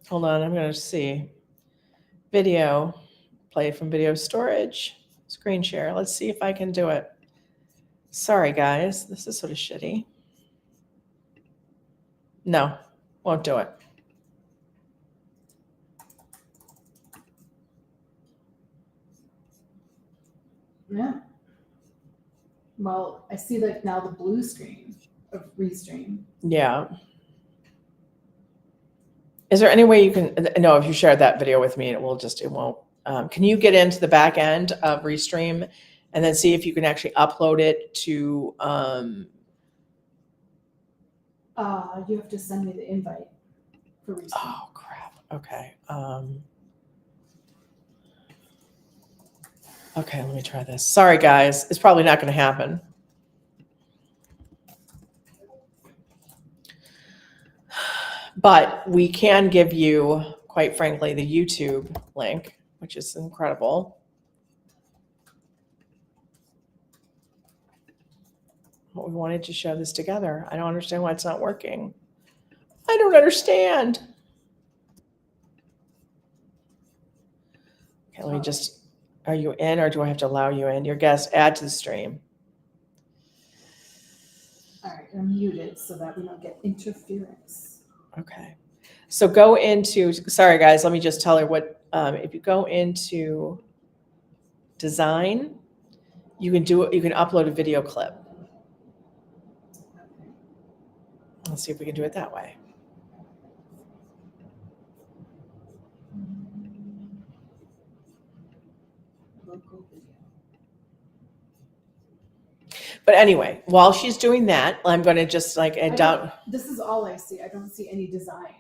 Hold on, I'm going to see. Video, play from video storage, screen share. Let's see if I can do it. Sorry, guys. This is sort of shitty. No, won't do it. Yeah. Well, I see like now the blue screen of Restream. Yeah. Is there any way you can, no, if you share that video with me, it won't. Can you get into the back end of Restream and then see if you can actually upload it to, You have to send me the invite for Restream. oh crap. Okay. Okay, let me try this. Sorry guys, it's probably not going to happen. But we can give you, quite frankly, the YouTube link, which is incredible. But we wanted to show this together. I don't understand why it's not working. I don't understand. Okay, let me just, are you in or do I have to allow you in? Your guest, add to the stream. All right, I'm muted so that we don't get interference. Okay. So go into, sorry guys, let me just tell her what, if you go into design, you can upload a video clip. Let's see if we can do it that way. But anyway, while she's doing that, I'm going to just like This is all I see. I don't see any design.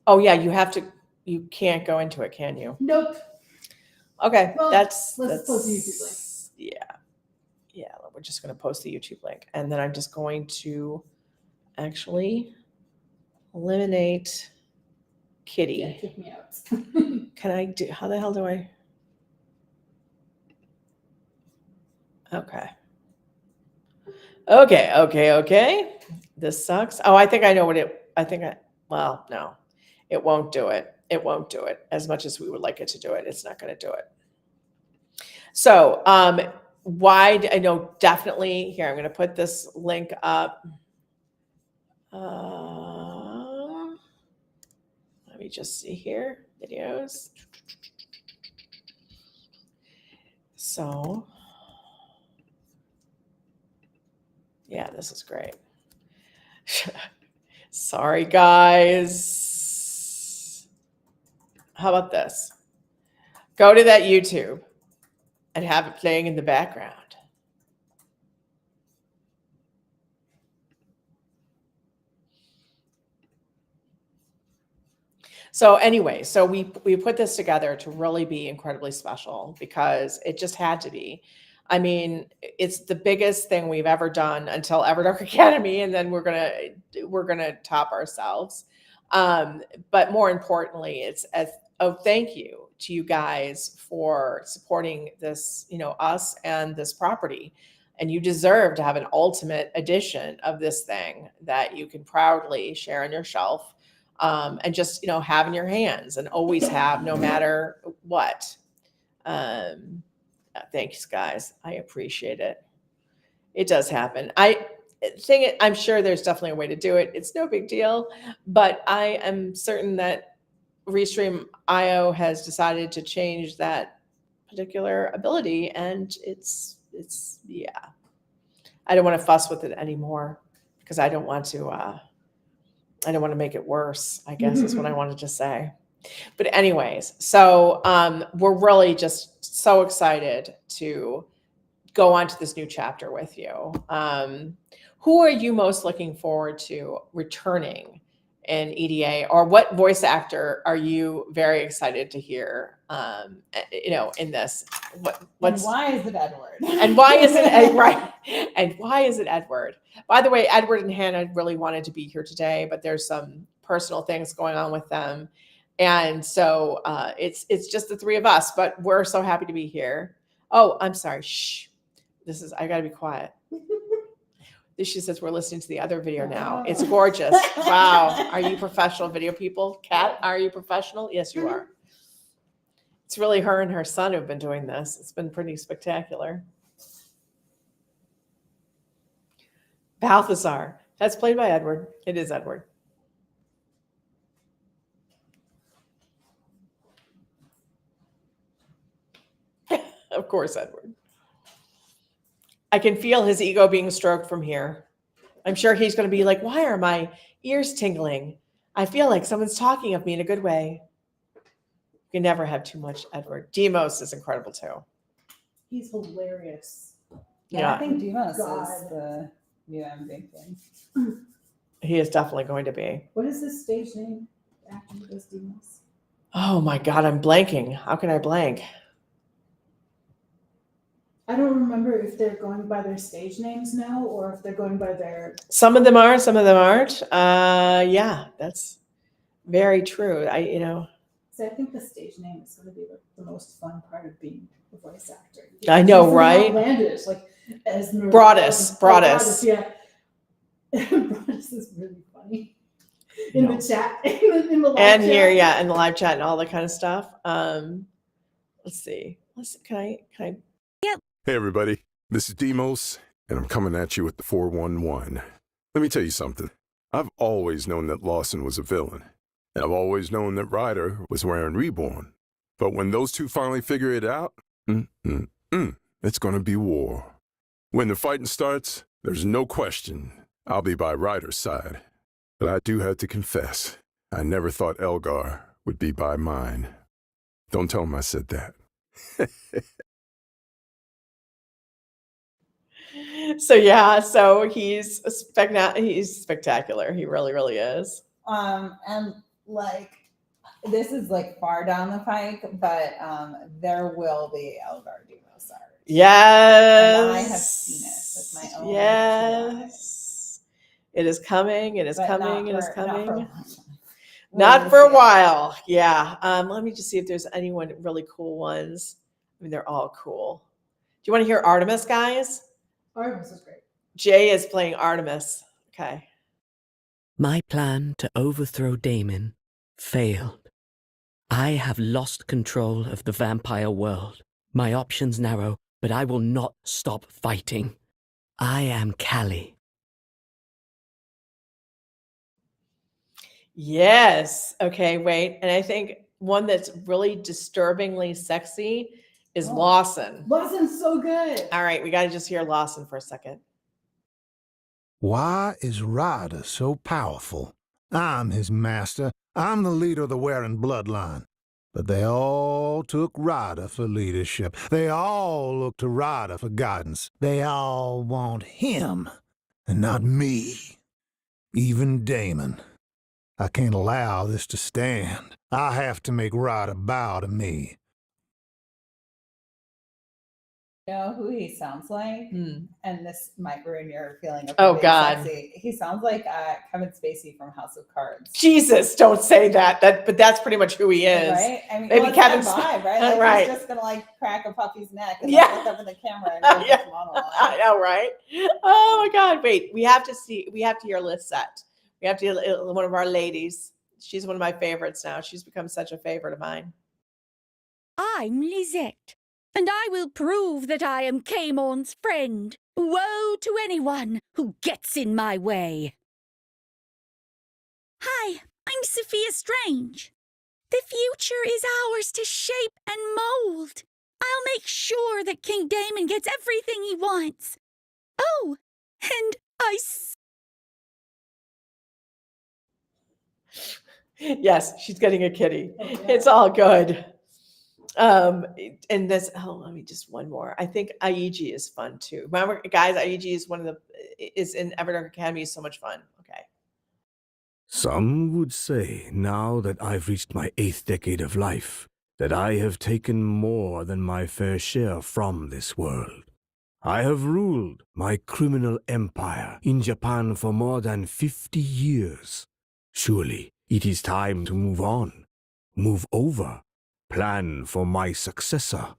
Oh yeah, you can't go into it, can you? Nope. Okay, Well, that's let's post the YouTube link. Yeah, we're just going to post the YouTube link, and then I'm just going to actually eliminate Kitty. Yeah, kick me out. Can I do? How the hell do I? Okay. Okay. This sucks. Oh, I think I know what it. Well, no, it won't do it. It won't do it as much as we would like it to do it. It's not going to do it. So, I know definitely here. I'm going to put this link up. Let me just see here. Videos. So, yeah, this is great. Sorry, guys. How about this? Go to that YouTube and have it playing in the background. So anyway, so we put this together to really be incredibly special because it just had to be. I mean, it's the biggest thing we've ever done until Everdark Academy, and then we're gonna top ourselves. But more importantly, it's thank you to you guys for supporting this, us and this property. And you deserve to have an ultimate edition of this thing that you can proudly share on your shelf. And just have in your hands and always have, no matter what. Thanks, guys. I appreciate it. It does happen. I'm sure there's definitely a way to do it. It's no big deal, but I am certain that Restream.io has decided to change that particular ability, and it's yeah. I don't want to fuss with it anymore because I don't want to make it worse, I guess is what I wanted to say. But anyways, so we're really just so excited to go on to this new chapter with you. Who are you most looking forward to returning in EDA, or what voice actor are you very excited to hear, in this? And why is it Edward? And why is it right? And why is it Edward? By the way, Edward and Hannah really wanted to be here today, but there's some personal things going on with them, and so it's just the three of us. But we're so happy to be here. Oh, I'm sorry. Shh. I got to be quiet. She says we're listening to the other video now. It's gorgeous. Wow. Are you professional video people? Kat, are you professional? Yes, you are. It's really her and her son who've been doing this. It's been pretty spectacular. Balthazar. That's played by Edward. It is Edward. Of course, Edward. I can feel his ego being stroked from here. I'm sure he's going to be like, why are my ears tingling? I feel like someone's talking of me in a good way. You can never have too much Edward. Demos is incredible too. He's hilarious. Yeah, I think Demos God. is the new MVP. He is definitely going to be. What is his stage name? Actor who does Demos. Oh my God, I'm blanking. How can I blank? I don't remember if they're going by their stage names now or if they're going by their. Some of them are, some of them aren't. Yeah, that's very true. So I think the stage name is going to be the most fun part of being a voice actor. I know, It's right? outlandish, like Esmeralda. Broadus. Yeah. Broadus is really funny. In the chat, in the live And chat. here, yeah, in the live chat and all that kind of stuff. Let's see. Can I? Hey everybody, this is Demos, and I'm coming at you with the 411. Let me tell you something. I've always known that Lawson was a villain, and I've always known that Ryder was wearing Reborn. But when those two finally figure it out, it's gonna be war. When the fighting starts, there's no question I'll be by Ryder's side. But I do have to confess, I never thought Elgar would be by mine. Don't tell him I said that. So yeah, so he's spectacular. He really, really is. And like this is like far down the pike, but there will be Eldar Demos art. Yes. And I have seen it with my own two Yes. It is coming. It is But coming. It not is for- not for a coming. long time. Not We'll for a see it. while. Yeah. Let me just see if there's anyone really cool ones. I mean, they're all cool. Do you want to hear Artemis, guys? Artemis is great. Jay is playing Artemis. Okay. My plan to overthrow Damon failed. I have lost control of the vampire world. My options narrow, but I will not stop fighting. I am Callie. Yes. Okay, wait. And I think one that's really disturbingly sexy is Oh. Lawson. Lawson's so good. All right, we got to just hear Lawson for a second. Why is Raythe so powerful? I'm his master. I'm the leader of the Wearing bloodline. But they all took Raythe for leadership. They all look to Raythe for guidance. They all want him, and not me. Even Damon. I can't allow this to stand. I have to make Raythe bow to me. You know who he sounds like? Hmm. And this might ruin your feeling of Oh, being God. sexy. He sounds like Kevin Spacey from House of Cards. Jesus, don't say that. But that's pretty much who he is. Right? I mean, Maybe well, it's Kevin that vibe, right? Sp- Like right. he's just gonna like crack a puppy's neck and Yeah. like, look up in the camera and do Yeah. this monologue. I know, right? Oh my God! Wait, we have to hear Lisette. We have to hear one of our ladies. She's one of my favorites now. She's become such a favorite of mine. I'm Lisette, and I will prove that I am Camon's friend. Woe to anyone who gets in my way. Hi, I'm Sophia Strange. The future is ours to shape and mold. I'll make sure that King Damon gets everything he wants. Oh, and Yes, she's getting a kitty. Oh, yeah. It's all good. And this, let me just one more. I think Aiji is fun too. Remember, guys, Aiji is in Everdark Academy. Is so much fun. Okay. Some would say, now that I've reached my 8th decade of life, that I have taken more than my fair share from this world. I have ruled my criminal empire in Japan for more than 50 years. Surely it is time to move on, move over, plan for my successor.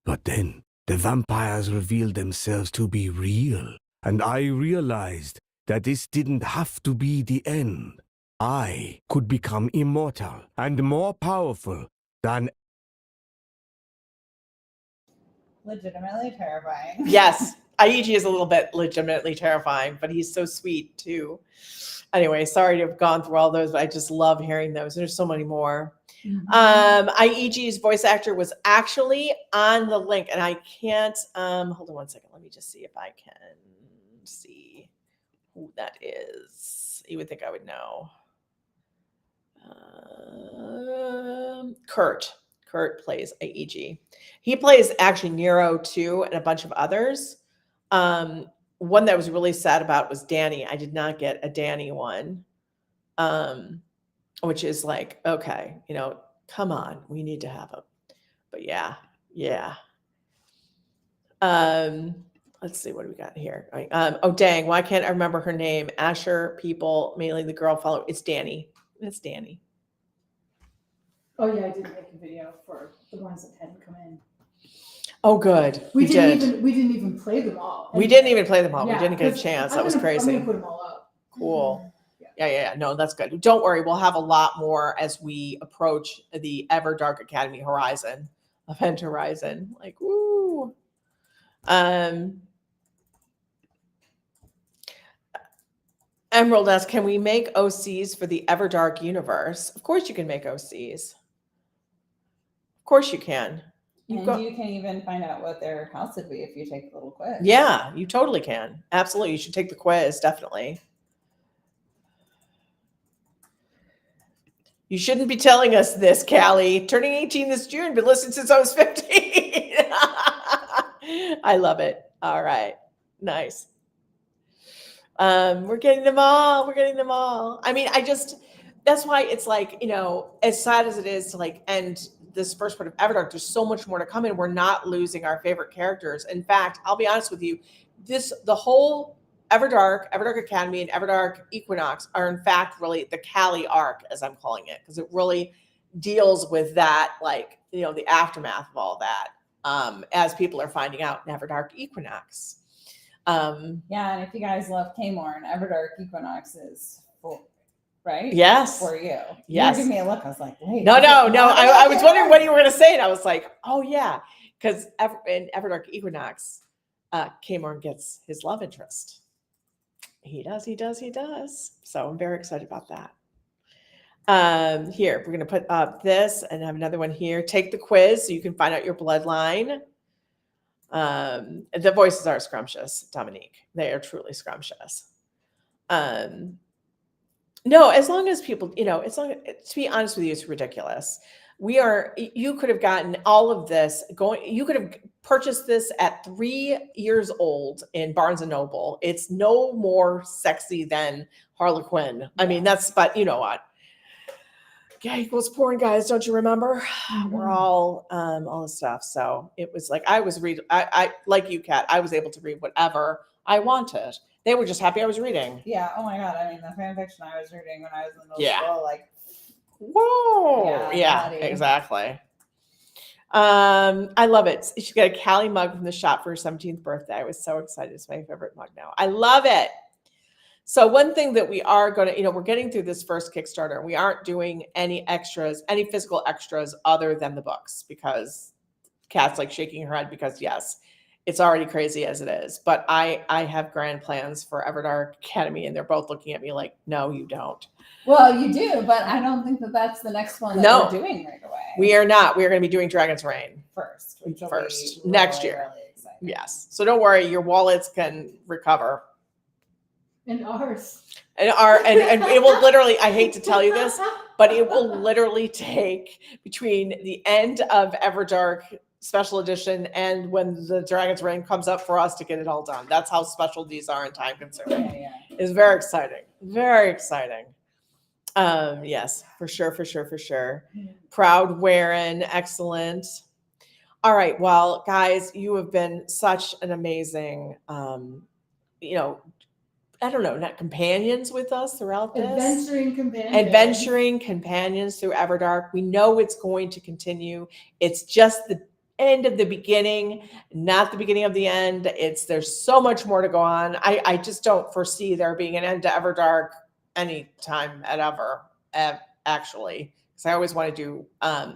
But then the vampires revealed themselves to be real, and I realized that this didn't have to be the end. I could become immortal and more powerful than... Legitimately terrifying. Yes, Aiji is a little bit legitimately terrifying, but he's so sweet too. Anyway, sorry to have gone through all those, but I just love hearing those. There's so many more. Aiji's voice actor was actually on the link, and I can't hold on one second. Let me just see if I can see who that is. You would think I would know. Kurt plays Aiji. He plays actually Nero too, and a bunch of others. One that was really sad about was Danny. I did not get a Danny one, which is like, okay, come on, we need to have a. But yeah. Let's see, what do we got here? Oh dang, why can't I remember her name? Asher people, mainly the girl follow. It's Danny. It's Danny. Oh yeah, I did make a video for the ones that hadn't come in. Oh, good. We did. didn't even play them all. We didn't even play them all. Yeah, we didn't get a 'cause chance. I'm That was gonna- I'm crazy. gonna put them all up. Cool. Yeah. Yeah. No, that's good. Don't worry. We'll have a lot more as we approach the Everdark Academy horizon, event horizon. Like, woo. Emerald asks, can we make OCs for the Everdark universe? Of course you can make OCs. Of course you can. You can even find out what their house would be if you take the little quiz. Yeah, you totally can. Absolutely. You should take the quiz, definitely. You shouldn't be telling us this, Callie. Turning 18 this June, but listened since I was 15. I love it. All right. Nice. We're getting them all. I mean, that's why it's like, as sad as it is to like end this first part of Everdark, there's so much more to come, and we're not losing our favorite characters. In fact, I'll be honest with you, the whole Everdark Academy, and Everdark Equinox are in fact really the Callie arc, as I'm calling it, because it really deals with that, like, the aftermath of all that, as people are finding out in Everdark Equinox. And if you guys love K-Morn, Everdark Equinox is full, right? Yes. For you. Yes. You gave me a look. I was like, wait. No. I was wondering what you were going to say, and I was like, oh yeah, because in Everdark Equinox, K-Morn gets his love interest. He does. So I'm very excited about that. Here, we're going to put up this and have another one here. Take the quiz so you can find out your bloodline. The voices are scrumptious, Dominique. They are truly scrumptious. No, as long as people, to be honest with you, it's ridiculous. You could have gotten all of this you could have purchased this at 3 years old in Barnes and Noble. It's no more sexy than Harlequin. I mean, but you know what? Gay equals porn, guys. Don't you remember? Mm-hmm. We're all this stuff. So it was like, I like you, Kat, I was able to read whatever I wanted. They were just happy I was reading. Yeah. Oh my God. I mean, the fan fiction I was reading when I was in middle school, like, whoa. Yeah, exactly. I love it. She got a Callie mug from the shop for her 17th birthday. I was so excited. It's my favorite mug now. I love it. So one thing that we are going to, we're getting through this first Kickstarter. We aren't doing any physical extras other than the books, because Kat's like shaking her head because yes, it's already crazy as it is. But I have grand plans for Everdark Academy, and they're both looking at me like, no, you don't. Well, you do, but I don't think that's the next one that we're doing right away. We are not. We are going to be doing Dragon's Reign first next year. Really exciting. Yes. So don't worry, your wallets can recover. And ours. And it will literally, I hate to tell you this, but it will literally take between the end of Everdark Special Edition and when the Dragon's Reign comes up for us to get it all done. That's how special these are and time consuming. Yeah. It's very exciting. Very exciting. Yes, for sure. Proud Warren, excellent. All right, well, guys, you have been such an amazing, I don't know, not companions with us throughout this. Adventuring companions through Everdark. We know it's going to continue. It's just the end of the beginning, not the beginning of the end. There's so much more to go on. I just don't foresee there being an end to Everdark anytime ever, actually. Because I always want to do,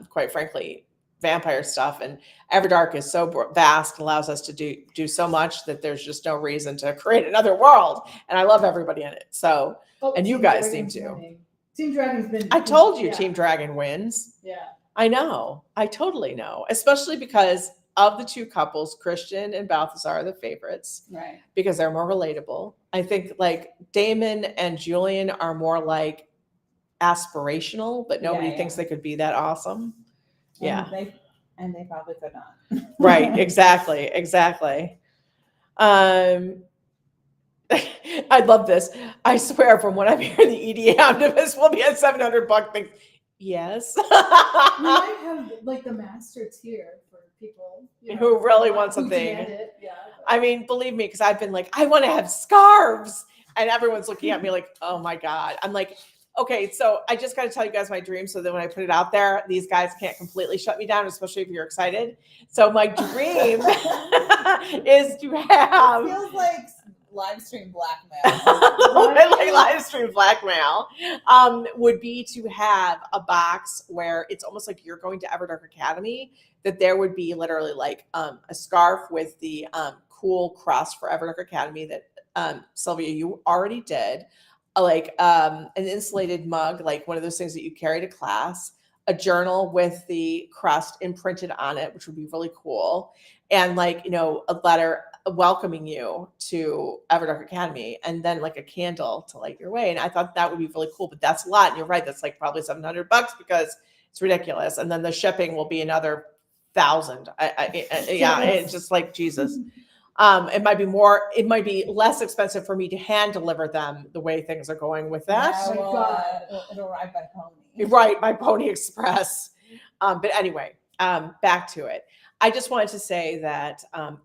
quite frankly, vampire stuff, and Everdark is so vast, allows us to do so much that there's just no reason to create another world, and I love everybody in it. So and you guys seem to. Team Dragon's been. I told you, Team Dragon wins. Yeah, I know. I totally know, especially because of the two couples, Christian and Balthazar are the favorites, right? Because they're more relatable. I think like Damon and Julian are more like aspirational, but nobody thinks they could be that awesome. Yeah. And they probably could not. Right. Exactly. I love this. I swear from what I'm hearing, the EDA omnibus will be at $700 thing. Yes. We might have like the master tier for people who really want something. Yeah. I mean, believe me, because I've been like, I want to have scarves. And everyone's looking at me like, oh my God. I'm like, okay, so I just got to tell you guys my dream so that when I put it out there, these guys can't completely shut me down, especially if you're excited. So my dream is to have... It feels like live stream blackmail. Like live stream blackmail would be to have a box where it's almost like you're going to Everdark Academy, that there would be literally like a scarf with the cool cross for Everdark Academy that Sylvia, you already did. Like an insulated mug, like one of those things that you carry to class, a journal with the crust imprinted on it, which would be really cool. And like, a letter welcoming you to Everdark Academy, and then like a candle to light your way. And I thought that would be really cool, but that's a lot. And you're right. That's like probably $700 because it's ridiculous. And then the shipping will be another $1,000. Yeah. It's just like Jesus. It might be less expensive for me to hand deliver them the way things are going with that. Yeah, Oh my well, God. it'll arrive by pony. Right, my Pony Express. But anyway, back to it. I just wanted to say that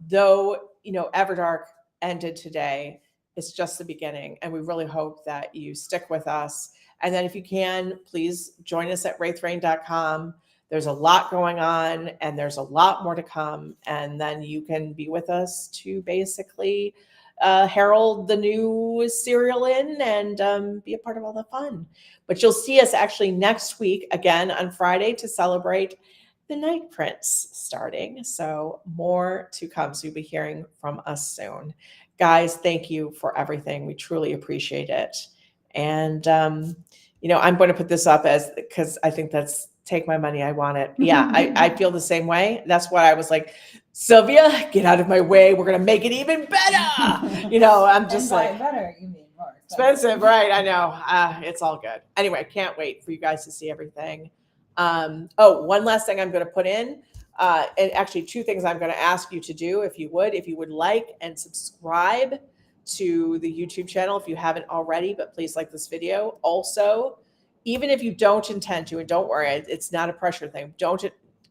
though, Everdark ended today, it's just the beginning. And we really hope that you stick with us. And then if you can, please join us at raytherain.com. There's a lot going on and there's a lot more to come. And then you can be with us to basically herald the new serial in and be a part of all the fun. But you'll see us actually next week again on Friday to celebrate the Night Prince starting. So more to come. So you'll be hearing from us soon. Guys, thank you for everything. We truly appreciate it. And, I'm going to put this up because I think that's take my money. I want it. Yeah, I feel the same way. That's why I was like, Sylvia, get out of my way. We're going to make it even better. I'm just like, better, you mean more expensive, right? I know. It's all good. Anyway, can't wait for you guys to see everything. One last thing I'm going to put in, and actually 2 things I'm going to ask you to do, if you would like and subscribe to the YouTube channel if you haven't already, but please like this video. Also, even if you don't intend to, and don't worry, it's not a pressure thing.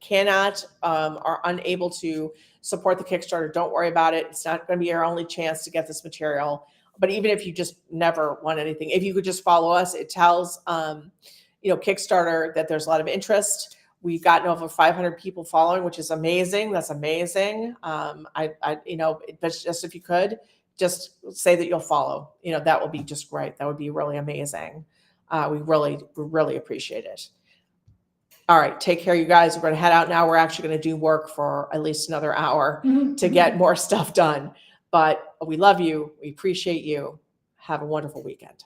Cannot, are unable to support the Kickstarter, don't worry about it. It's not going to be your only chance to get this material. But even if you just never want anything, if you could just follow us, it tells, Kickstarter that there's a lot of interest. We've gotten over 500 people following, which is amazing. That's amazing. But just if you could, just say that you'll follow. That would be just great. That would be really amazing. We really appreciate it. All right, take care, you guys. We're going to head out now. We're actually going to do work for at least another hour to get more stuff done. But we love you. We appreciate you. Have a wonderful weekend.